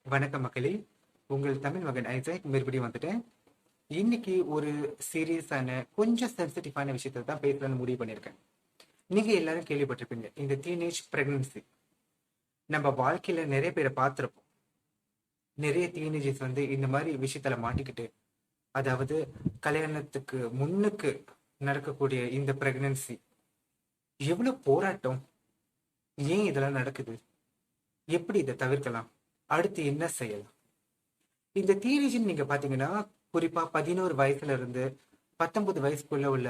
வணக்கம் மக்களே. உங்கள் தமிழ் மகன் ஐசக் மறுபடியும் வந்துட்டேன். இன்னைக்கு ஒரு சீரியஸான கொஞ்சம் சென்சிட்டிவான விஷயத்தை தான் பேசலாம்னு முடிவு பண்ணியிருக்கேன். நீங்க எல்லாரும் கேள்விப்பட்டிருப்பீங்க இந்த டீனேஜ் பிரெக்னன்சி. நம்ம வாழ்க்கையில நிறைய பேரை பார்த்துருப்போம். நிறைய டீனேஜர்ஸ் வந்து இந்த மாதிரி விஷயத்துல மாட்டிக்கிட்டு, அதாவது கல்யாணத்துக்கு முன்னுக்கு நடக்கக்கூடிய இந்த பிரெக்னன்சி எவ்வளவு போராட்டம், ஏன் இதெல்லாம் நடக்குது, எப்படி இதை தவிர்க்கலாம், அடுத்து என்ன செய்யலாம். இந்த டீனேஜ்னு நீங்க பாத்தீங்கன்னா குறிப்பா 11 வயசுல இருந்து 19 வயசுக்குள்ள உள்ள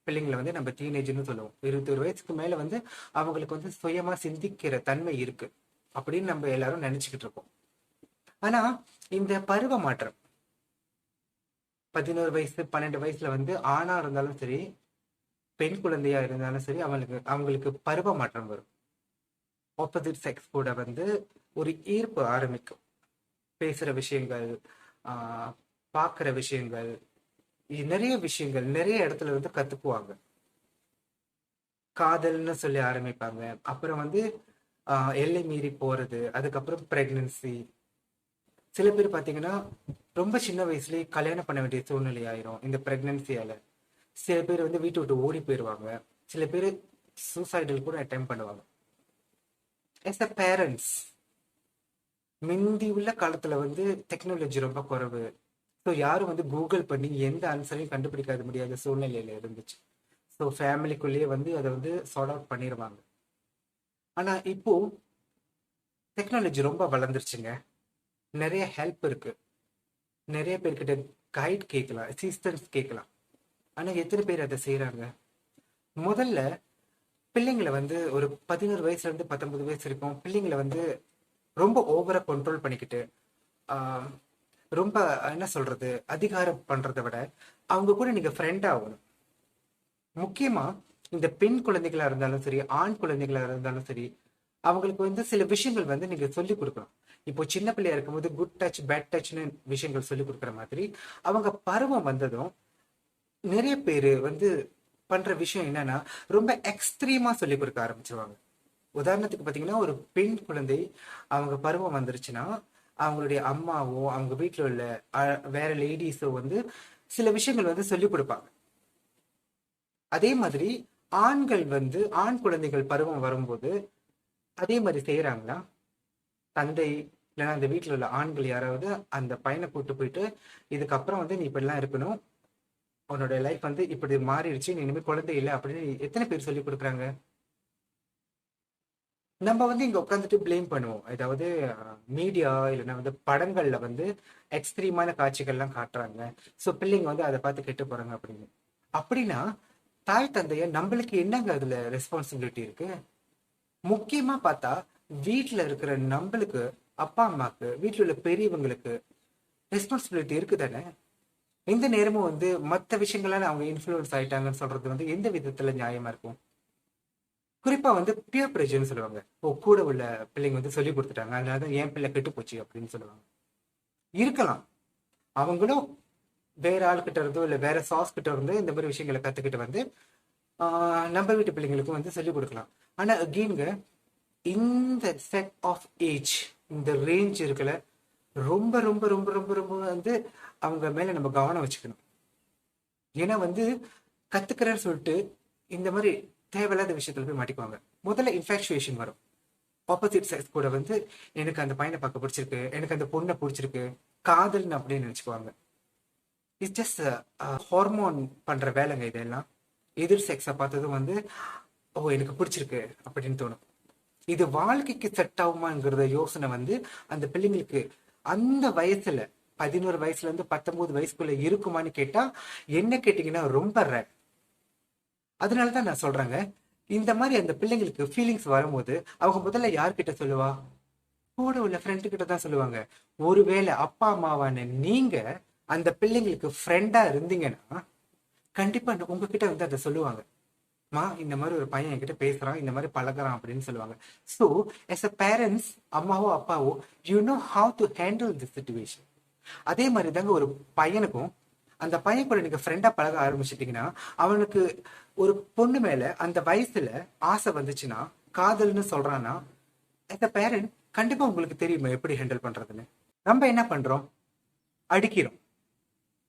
பிள்ளைங்களை வந்து நம்ம டீனேஜ்னு சொல்லுவோம். 21 வயசுக்கு மேல வந்து அவங்களுக்கு வந்து சுயமா சிந்திக்கிற தன்மை இருக்கு அப்படின்னு நம்ம எல்லாரும் நினைச்சுக்கிட்டு இருக்கோம். ஆனா இந்த பருவ மாற்றம் 11 வயசு 12 வயசுல வந்து ஆணா இருந்தாலும் சரி, பெண் குழந்தையா இருந்தாலும் சரி, அவங்களுக்கு பருவ மாற்றம் வரும். ஆப்போசிட் செக்ஸ் கூட வந்து ஒரு ஈர்ப்பு ஆரம்பிக்கும். பேசுற விஷயங்கள், பார்க்குற விஷயங்கள், நிறைய விஷயங்கள் நிறைய இடத்துல இருந்து கத்துக்குவாங்க. காதல்னு சொல்லி ஆரம்பிப்பாங்க. அப்புறம் வந்து எல்லை மீறி போறது, அதுக்கப்புறம் பிரெக்னன்சி. சில பேர் பார்த்தீங்கன்னா ரொம்ப சின்ன வயசுலயே கல்யாணம் பண்ண வேண்டிய சூழ்நிலை ஆயிரும் இந்த பிரெக்னன்சியால. சில பேர் வந்து வீட்டை விட்டு ஓடி போயிடுவாங்க. சில பேர் சூசைடல் கூட அட்டெம்ப் பண்ணுவாங்க. எஸ் அ பேரண்ட்ஸ், முந்தி உள்ள காலத்துல வந்து டெக்னாலஜி ரொம்ப குறைவு. ஸோ யாரும் வந்து கூகுள் பண்ணி எந்த ஆன்சரையும் கண்டுபிடிக்காத முடியாத சூழ்நிலையில இருந்துச்சு. ஸோ ஃபேமிலிக்குள்ளேயே வந்து அதை வந்து சார்ட் அவுட் பண்ணிடுவாங்க. ஆனா இப்போ டெக்னாலஜி ரொம்ப வளர்ந்துருச்சுங்க. நிறைய ஹெல்ப் இருக்கு. நிறைய பேர்கிட்ட கைட் கேட்கலாம், அசிஸ்டன்ஸ் கேட்கலாம். ஆனா எத்தனை பேர் அதை செய்யறாங்க? முதல்ல பிள்ளைங்களை வந்து ஒரு 11 வயசுல இருந்து 19 வயசு இருக்கும் பிள்ளைங்களை வந்து ரொம்ப ஓவரா கண்ட்ரோல் பண்ணிக்கிட்டு, ஆஹ் ரொம்ப என்ன சொல்றது, அதிகாரம் பண்றதை விட அவங்க கூட நீங்க ஃப்ரெண்ட் ஆகணும். முக்கியமா இந்த பெண் குழந்தைகளா இருந்தாலும் சரி, ஆண் குழந்தைகளா இருந்தாலும் சரி, அவங்களுக்கு வந்து சில விஷயங்கள் வந்து நீங்க சொல்லி கொடுக்கணும். இப்போ சின்ன பிள்ளையா இருக்கும்போது குட் டச் பேட் டச்னு விஷயங்கள் சொல்லி கொடுக்குற மாதிரி, அவங்க பருவம் வந்ததும் நிறைய பேர் வந்து பண்ற விஷயம் என்னன்னா ரொம்ப எக்ஸ்ட்ரீமா சொல்லி கொடுக்க ஆரம்பிச்சிருவாங்க. உதாரணத்துக்கு பாத்தீங்கன்னா ஒரு பெண் குழந்தை அவங்க பருவம் வந்துருச்சுன்னா அவங்களுடைய அம்மாவோ அவங்க வீட்டில் உள்ள வேற லேடிஸோ வந்து சில விஷயங்கள் வந்து சொல்லிக் கொடுப்பாங்க. அதே மாதிரி ஆண்கள் வந்து ஆண் குழந்தைகள் பருவம் வரும்போது அதே மாதிரி செய்யறாங்களா? தந்தை இல்லைன்னா அந்த வீட்டில் உள்ள ஆண்கள் யாராவது அந்த பையனை கூட்டு போயிட்டு, இதுக்கப்புறம் வந்து நீ இப்படிலாம் இருக்கணும், உன்னோட லைஃப் வந்து இப்படி மாறிடுச்சு, நீ இனிமேல் குழந்தை இல்லை அப்படின்னு எத்தனை பேர் சொல்லி கொடுக்குறாங்க? நம்ம வந்து இங்க உட்காந்துட்டு பிளேம் பண்ணுவோம். ஏதாவது மீடியா இல்லைன்னா வந்து படங்கள்ல வந்து எக்ஸ்ட்ரீமான காட்சிகள்லாம் காட்டுறாங்க, ஸோ பிள்ளைங்க வந்து அதை பார்த்து கெட்டு போறாங்க அப்படின்னு. அப்படின்னா தாய் தந்தைய நம்மளுக்கு என்னங்க அதுல ரெஸ்பான்சிபிலிட்டி இருக்கு? முக்கியமா பார்த்தா வீட்டுல இருக்கிற நம்மளுக்கு, அப்பா அம்மாக்கு, வீட்டுல உள்ள பெரியவங்களுக்கு ரெஸ்பான்சிபிலிட்டி இருக்கு தானே? எந்த நேரமும் வந்து மற்ற விஷயங்களால அவங்க இன்ஃபுளுன்ஸ் ஆயிட்டாங்கன்னு சொல்றது வந்து எந்த விதத்துல நியாயமா இருக்கும்? குறிப்பா வந்து பியர் பிரஷர்னு சொல்லுவாங்க. ஓ, கூட உள்ள பிள்ளைங்க வந்து சொல்லி கொடுத்துட்டாங்க, அதனாலதான் என் பிள்ளை கெட்டு போச்சு அப்படின்னு சொல்லுவாங்க. இருக்கலாம், அவங்களும் வேற ஆள்கிட்ட இருந்தோ இல்ல வேற சாஸ் கிட்ட இருந்தோ இந்த மாதிரி விஷயங்களை கத்துக்கிட்டு வந்து நம்ம வீட்டு பிள்ளைங்களுக்கும் வந்து சொல்லிக் கொடுக்கலாம். ஆனா அகெயின்ங்க, இந்த செட் ஆஃப் ஏஜ், இந்த ரேஞ்ச் இருக்குல்ல, ரொம்ப ரொம்ப ரொம்ப ரொம்ப ரொம்ப வந்து அவங்க மேல நம்ம கவனம் வச்சுக்கணும். ஏன்னா வந்து கத்துக்கிறேன்னு சொல்லிட்டு இந்த மாதிரி தேவையில்லாத விஷயத்துல போய் மாட்டிக்குவாங்க. முதல்ல இன்ஃபேக்சுவேஷன் வரும். ஆப்போசிட் செக்ஸ் கூட வந்து எனக்கு அந்த பையனை பார்க்க பிடிச்சிருக்கு, எனக்கு அந்த பொண்ணை பிடிச்சிருக்கு, காதல்னு அப்படின்னு நினைச்சுக்குவாங்க. இட்ஸ் ஜஸ்ட் ஹார்மோன் பண்ற வேலைங்க இதெல்லாம். எதிர் செக்ஸை பார்த்ததும் வந்து ஓ எனக்கு பிடிச்சிருக்கு அப்படின்னு தோணும். இது வாழ்க்கைக்கு செட் ஆகுமாங்கிறத யோசனை வந்து அந்த பிள்ளைங்களுக்கு அந்த வயசுல 11 வயசுல இருந்து 19 வயசுக்குள்ள இருக்குமான்னு கேட்டா என்ன கேட்டீங்கன்னா ரொம்ப ரேர். அதனாலதான் நான் சொல்றேங்க, இந்த மாதிரி அந்த பிள்ளைங்களுக்கு ஃபீலிங்ஸ் வரும்போது அவங்க முதல்ல யார்கிட்ட சொல்லுவா? கூட உள்ள ஃப்ரெண்டு கிட்ட தான் சொல்லுவாங்க. ஒருவேளை அப்பா அம்மாவான நீங்க அந்த பிள்ளைங்களுக்கு ஃப்ரெண்டா இருந்தீங்கன்னா கண்டிப்பா உங்ககிட்ட வந்து அதை சொல்லுவாங்க. மா, இந்த மாதிரி ஒரு பையன் என்கிட்ட பேசுறான், இந்த மாதிரி பழகுறான் அப்படின்னு சொல்லுவாங்க. ஸோ எஸ் அ பேரண்ட்ஸ், அம்மாவோ அப்பாவோ, you know how to handle the situation. அதே மாதிரி தாங்க ஒரு பையனுக்கும், அந்த பையன் கூட நீங்க ஃப்ரெண்டா பழக ஆரம்பிச்சிட்டீங்கன்னா அவனுக்கு ஒரு பொண்ணு மேல அந்த வயசுல ஆசை வந்துச்சுன்னா, காதல்னு சொல்றான்னா, as a parent கண்டிப்பா உங்களுக்கு தெரியுமா எப்படி ஹேண்டில் பண்றதுன்னு? நம்ம என்ன பண்றோம்? அடிக்கிறோம்.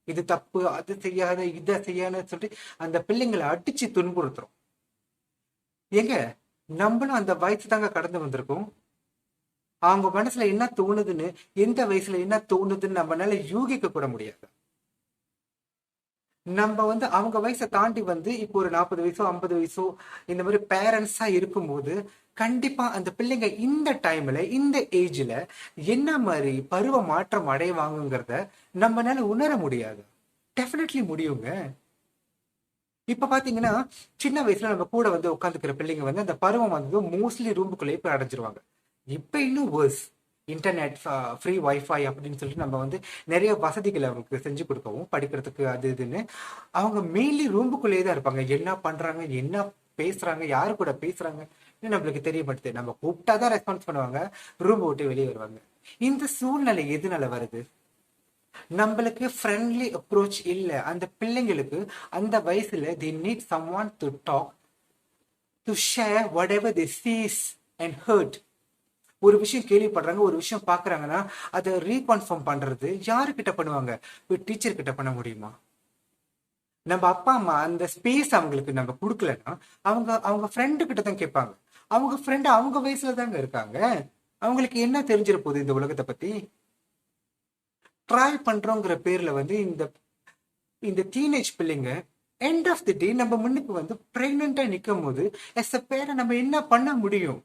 இது தப்பு, அது செய்யாத, இதை செய்யாத சொல்லிட்டு அந்த பிள்ளைங்களை அடிச்சு துன்புறுத்துறோம். ஏங்க, நம்மளும் அந்த வயசு தாங்க கடந்து வந்திருக்கோம். அவங்க மனசுல என்ன தோணுதுன்னு, எந்த வயசுல என்ன தோணுதுன்னு நம்மளால யூகிக்க கூட முடியாது. நம்ம வந்து அவங்க வயசை தாண்டி வந்து இப்போ ஒரு 40 வயசோ 50 வயசோ இந்த மாதிரி பேரண்ட்ஸா இருக்கும்போது, கண்டிப்பா அந்த பிள்ளைங்க இந்த டைம்ல இந்த ஏஜ்ல என்ன மாதிரி பருவ மாற்றம் அடைவாங்கங்கிறத நம்மளால உணர முடியாது. டெஃபினெட்லி முடியுங்க. இப்ப பாத்தீங்கன்னா, சின்ன வயசுல நம்ம கூட வந்து உட்காந்துக்கிற பிள்ளைங்க வந்து அந்த பருவம் வந்து மோஸ்ட்லி ரூமுக்குள்ளேயே போய் அடைஞ்சிருவாங்க. இப்ப இன்னும் வேர்ஸ், இன்டர்நெட், ஃப்ரீ வைஃபை அப்படின்னு சொல்லிட்டு நம்ம வந்து நிறைய வசதிகளை அவங்களுக்கு செஞ்சு கொடுக்கவும், படிக்கிறதுக்கு அது இதுன்னு அவங்க மெயின்லி ரூமுக்குள்ளேயே தான் இருப்பாங்க. என்ன பண்றாங்க, என்ன பேசுறாங்க, யாரு கூட பேசுறாங்க நம்மளுக்கு தெரிய மாட்டேது. நம்ம கூப்பிட்டாதான் ரெஸ்பான்ஸ் பண்ணுவாங்க, ரூம் விட்டு வெளியே வருவாங்க. இந்த சூழ்நிலை எதுனால வருது? நம்மளுக்கு ஃப்ரெண்ட்லி அப்ரோச் இல்ல. அந்த பிள்ளைங்களுக்கு அந்த வயசுல they need someone to talk, to share whatever they sees and heard. ஒரு விஷயம் கேள்விப்படுறாங்க, ஒரு விஷயம் பாக்குறாங்கன்னா அதை ரீகன்ஃபார்ம் பண்றது யாருக்கிட்ட பண்ணுவாங்க? டீச்சர் கிட்ட பண்ண முடியுமா? நம்ம அப்பா அம்மா அந்த ஸ்பேஸ் அவங்களுக்கு நம்ம கொடுக்கலன்னா அவங்க அவங்க ஃப்ரெண்டு கிட்ட தான் கேட்பாங்க. அவங்க ஃப்ரெண்டு அவங்க வயசுல தாங்க இருக்காங்க. அவங்களுக்கு என்ன தெரிஞ்சிட போகுது இந்த உலகத்தை பத்தி? ட்ரை பண்றோங்கிற பேர்ல வந்து இந்த இந்த டீனேஜ் பிள்ளைங்க எண்ட் ஆஃப் தி டே நம்ம முன்னுக்கு வந்து பிரெக்னெண்டா நிற்கும் போது எஸ் அ பேரை நம்ம என்ன பண்ண முடியும்?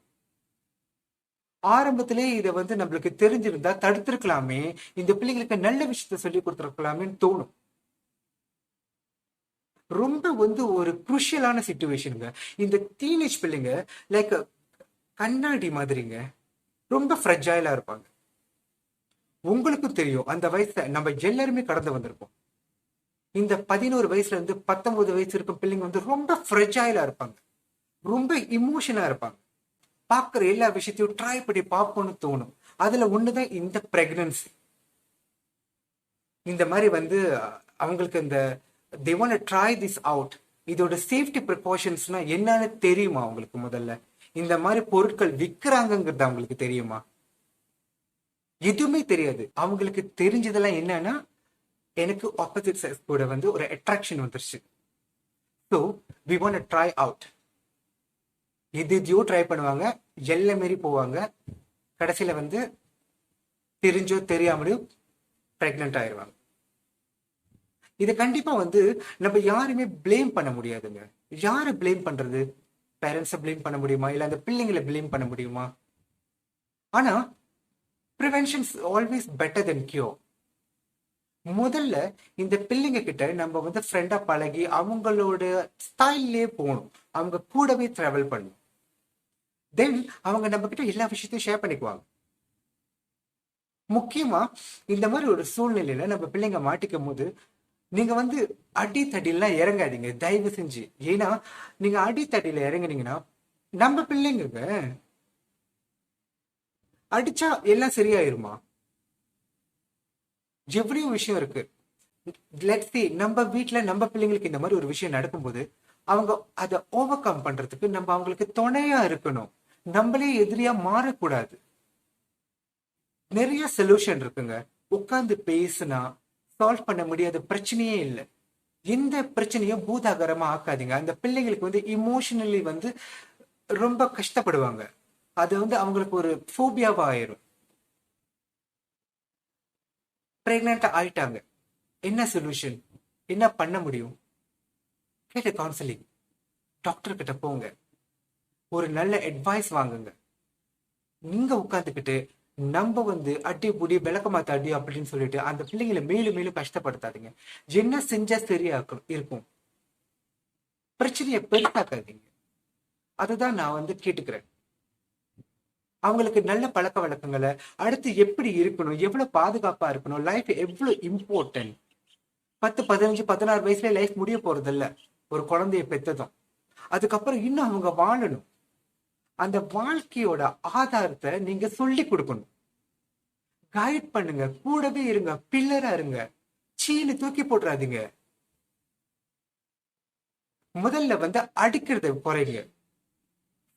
ஆரம்பத்திலே இதை வந்து நம்மளுக்கு தெரிஞ்சிருந்தா தடுத்திருக்கலாமே, இந்த பிள்ளைங்களுக்கு நல்ல விஷயத்த சொல்லி கொடுத்துருக்கலாமேன்னு தோணும். ரொம்ப வந்து ஒரு குருஷியலான சிச்சுவேஷனுங்க. இந்த டீனேஜ் பிள்ளைங்க லைக் கண்ணாடி மாதிரிங்க, ரொம்ப ஃப்ரெஜைலா இருப்பாங்க. உங்களுக்கும் தெரியும், அந்த வயசை நம்ம எல்லாருமே கடந்து வந்திருப்போம். இந்த 11 வயசுல இருந்து 19 வயசு இருக்கும் பிள்ளைங்க வந்து ரொம்ப ஃப்ரெஜைலா இருப்பாங்க, ரொம்ப இமோஷனா இருப்பாங்க. பார்க்குற எல்லா விஷயத்தையும் ட்ரை பண்ணி பார்ப்போம்னு தோணும். அதுல ஒண்ணுதான் இந்த பிரெக்னன்சி. இந்த மாதிரி வந்து அவங்களுக்கு இந்த they want to try this out. இதோட சேஃப்டி ப்ரிகாஷன்ஸ்னா என்னன்னு தெரியுமா அவங்களுக்கு? முதல்ல இந்த மாதிரி பொருட்கள் விற்கிறாங்கிறது அவங்களுக்கு தெரியுமா? எதுவுமே தெரியாது. அவங்களுக்கு தெரிஞ்சதெல்லாம் என்னன்னா, எனக்கு ஆப்போசிட் செக்ஸ் கூட வந்து ஒரு அட்ராக்ஷன் வந்துருச்சு, so we want to try out. எதையோ ட்ரை பண்ணுவாங்க, எல்லை மாரி போவாங்க, கடைசியில வந்து தெரிஞ்சோ தெரியாமலையும் பிரெக்னென்ட் ஆயிடுவாங்க. இதை கண்டிப்பா வந்து நம்ம யாருமே பிளேம் பண்ண முடியாதுங்க. யாரை பிளேம் பண்றது? பேரண்ட்ஸை பிளேம் பண்ண முடியுமா, இல்ல அந்த பிள்ளைங்களை பிளேம் பண்ண முடியுமா? ஆனா ப்ரிவென்ஷன்ஸ் ஆல்வேஸ் பெட்டர் தென் கியூர். முதல்ல இந்த பிள்ளைங்க கிட்ட நம்ம வந்து ஃப்ரெண்டா பழகி அவங்களோட ஸ்டைல்லே போகணும், அவங்க கூடவே டிராவல் பண்ணணும். தென் அவங்க நம்ம கிட்ட எல்லா விஷயத்தையும் ஷேர் பண்ணிக்குவாங்க. முக்கியமா இந்த மாதிரி ஒரு சூழ்நிலையில நம்ம பிள்ளைங்க மாட்டிக்கும் போது நீங்க வந்து அடித்தடிலாம் இறங்காதீங்க தயவு செஞ்சு. ஏன்னா நீங்க அடித்தடியில இறங்குனீங்கன்னா நம்ம பிள்ளைங்க அடிச்சா எல்லாம் சரியாயிருமா? எவ்வளவு விஷயம் இருக்கு. லெட்ஸ் see, நம்ம வீட்டுல நம்ம பிள்ளைங்களுக்கு இந்த மாதிரி ஒரு விஷயம் நடக்கும்போது அவங்க அதை ஓவர் கம் பண்றதுக்கு நம்ம அவங்களுக்கு துணையா இருக்கணும். நம்மளே எதிரியா மாறக்கூடாது. நிறைய சொல்யூஷன் இருக்குங்க. உட்கார்ந்து பேசுனா சால்வ் பண்ண முடியாத பிரச்சனையே இல்லை. எந்த பிரச்சனையும் பூதாகரமா ஆக்காதீங்க. அந்த பிள்ளைங்களுக்கு வந்து இமோஷனலி வந்து ரொம்ப கஷ்டப்படுவாங்க. அது வந்து அவங்களுக்கு ஒரு ஃபோபியாவா ஆயிரும். பிரெக்னெண்டா ஆயிட்டாங்க, என்ன சொல்யூஷன், என்ன பண்ண முடியும்? கேட்டு கவுன்சிலிங், டாக்டர் கிட்ட போங்க, ஒரு நல்ல அட்வைஸ் வாங்குங்க. நீங்க உட்காந்துக்கிட்டு நம்ம வந்து அடி புடி விளக்கமாத்த அடி அப்படின்னு சொல்லிட்டு அந்த பிள்ளைங்களை மேலும் மேலும் கஷ்டப்படுத்தாதீங்க. என்ன செஞ்சா சரியா இருக்கும், பிரச்சனையை பெருசாக்காதீங்க. அதுதான் நான் வந்து கேட்டுக்கிறேன். அவங்களுக்கு நல்ல பழக்க வழக்கங்களை, அடுத்து எப்படி இருக்கணும், எவ்வளவு பாதுகாப்பா இருக்கணும், லைஃப் எவ்வளவு இம்பார்ட்டன்ட். 10, 15, 16 வயசுல லைஃப் முடிய போறது இல்ல ஒரு குழந்தைய பெத்ததும். அதுக்கப்புறம் இன்னும் அவங்க வாழணும். அந்த வாழ்க்கையோட ஆதாரத்தை நீங்க சொல்லி கொடுக்கணும், கைட் பண்ணுங்க, கூடவே இருங்க, பில்லரா இருங்க. சீனு தூக்கி போட்டுறாதீங்க. முதல்ல வந்து அடிக்கிறத குறைங்க,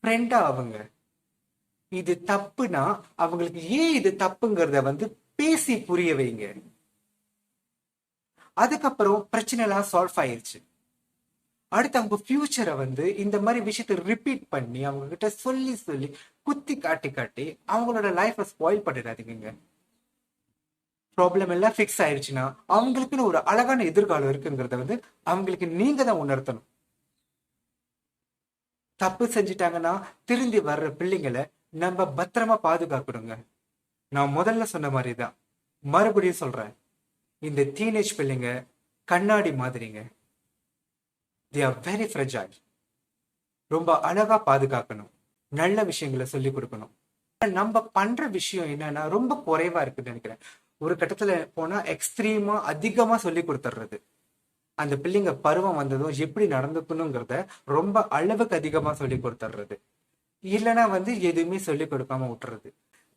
ஃப்ரெண்டா அவங்க. இது தப்புனா அவங்களுக்கு ஏன் இது தப்புங்கிறத வந்து பேசி புரிய வைங்க. அதுக்கப்புறம் பிரச்சனை எல்லாம் சால்வ் ஆயிருச்சு. அடுத்து அவங்க ஃபியூச்சரை வந்து இந்த மாதிரி விஷயத்த ரிப்பீட் பண்ணி அவங்க கிட்ட சொல்லி சொல்லி குத்தி காட்டி காட்டி அவங்களோட லைஃபை ஸ்பாயில் பண்ணிடாதீங்க. ப்ராப்ளம் எல்லாம் ஃபிக்ஸ் ஆயிடுச்சுன்னா அவங்களுக்குன்னு ஒரு அழகான எதிர்காலம் இருக்குங்கிறத வந்து அவங்களுக்கு நீங்க தான் உணர்த்தணும். தப்பு செஞ்சிட்டாங்கன்னா திருந்தி வர்ற பிள்ளைங்களை நம்ம பத்திரமா பாதுகாக்கணுங்க. நான் முதல்ல சொன்ன மாதிரி தான் மறுபடியும் சொல்றேன், இந்த டீனேஜ் பிள்ளைங்க கண்ணாடி மாதிரிங்க. they are very fragile. ரொம்ப அழகா பாதுகாக்கணும், நல்ல விஷயங்களை சொல்லி கொடுக்கணும். நம்ம பண்ற விஷயம் என்னன்னா ரொம்ப குறைவா இருக்குன்னு நினைக்கிறேன். ஒரு கட்டத்துல போனா எக்ஸ்ட்ரீமா அதிகமா சொல்லி கொடுத்துட்றது. அந்த பிள்ளைங்க பருவம் வந்ததும் எப்படி நடந்துக்கணுங்கிறத ரொம்ப அளவுக்கு அதிகமா சொல்லி கொடுத்துட்றது. இல்லைன்னா வந்து எதுவுமே சொல்லி கொடுக்காம விட்டுறது.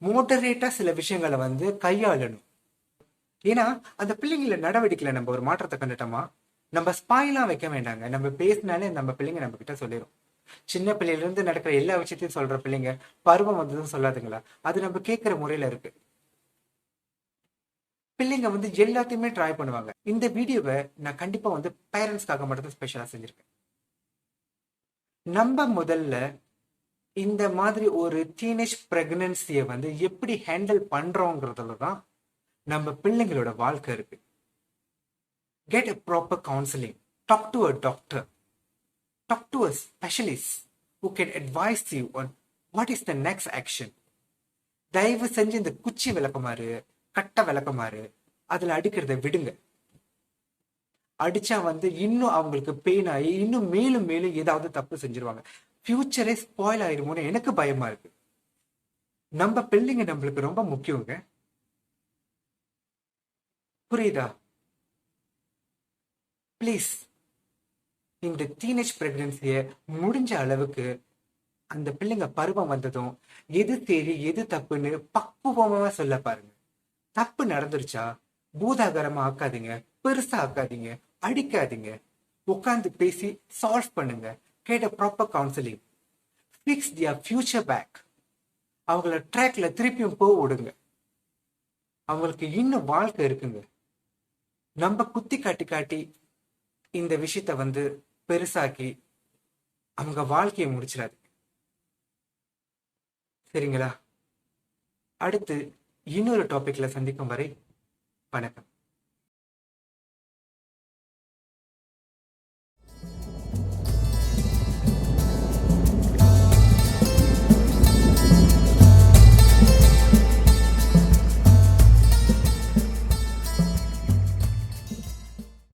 மோட்டரேட்டா சில விஷயங்களை வந்து கையாளணும். ஏன்னா அந்த பிள்ளைங்கள நடவடிக்கையில நம்ம ஒரு மாற்றத்தை கண்டுட்டோமா, நம்ம ஸ்பாயிலாம் வைக்க வேண்டாங்க. நம்ம பேசினாலே நம்ம பிள்ளைங்க நம்ம கிட்ட சொல்லிடும். சின்ன பிள்ளையில இருந்து நடக்கிற எல்லா விஷயத்தையும் சொல்ற பிள்ளைங்க பருவம் வந்ததும் சொல்லாதுங்களா? அது நம்ம கேட்கிற முறையில இருக்கு. பிள்ளைங்க வந்து எல்லாத்தையுமே ட்ரை பண்ணுவாங்க. இந்த வீடியோவை நான் கண்டிப்பா வந்து பேரண்ட்ஸ்க்காக மட்டும் ஸ்பெஷலா செஞ்சிருக்கேன். நம்ம முதல்ல இந்த மாதிரி ஒரு டீனேஜ் பிரெக்னன்சியை வந்து எப்படி ஹேண்டில் பண்றோங்கிறதுல தான் நம்ம பிள்ளைங்களோட வாழ்க்கை இருக்கு. Get a proper counseling, talk to a doctor, talk to a specialist who can advise you on what is the next action. தயவு செஞ்சு இந்த குச்சி விளக்கமாறு, கட்ட விளக்கமாறு அதுல அடிக்கிறத விடுங்க. அடிச்சா வந்து இன்னும் அவங்களுக்கு பெயின் ஆகி இன்னும் மேலும் மேலும் ஏதாவது தப்பு செஞ்சிருவாங்க. ஃபியூச்சரே ஸ்பாயில் ஆயிருமோன்னு எனக்கு பயமா இருக்கு. நம்ம பிள்ளைங்க நம்மளுக்கு ரொம்ப முக்கியங்க. புரியுதா? ப்ளீஸ் இந்த டீனேஜ் பிரெக்னன்சியை முடிஞ்ச அளவுக்கு அந்த பிள்ளைங்க பருவம் வந்ததும் எது சரி எது தப்புன்னு பக்குவமா சொல்ல பாருங்க. தப்பு நடந்துருச்சா பூதாகரமா ஆக்காதீங்க, பெருசா ஆக்காதீங்க, அடிக்காதீங்க. உட்காந்து பேசி சால்வ் பண்ணுங்க. கேட்ட proper counselling, fix their future back. அவங்கள ட்ராக்ல திருப்பியும் போக விடுங்க. அவங்களுக்கு இன்னும் வாழ்க்கை இருக்குங்க. நம்ம குத்தி காட்டி காட்டி இந்த விஷயத்த வந்து பெருசாக்கி அவங்க வாழ்க்கையை முடிச்சிடாது. சரிங்களா? அடுத்து இன்னொரு டாபிக்ல சந்திக்கும் வரை வணக்கம்.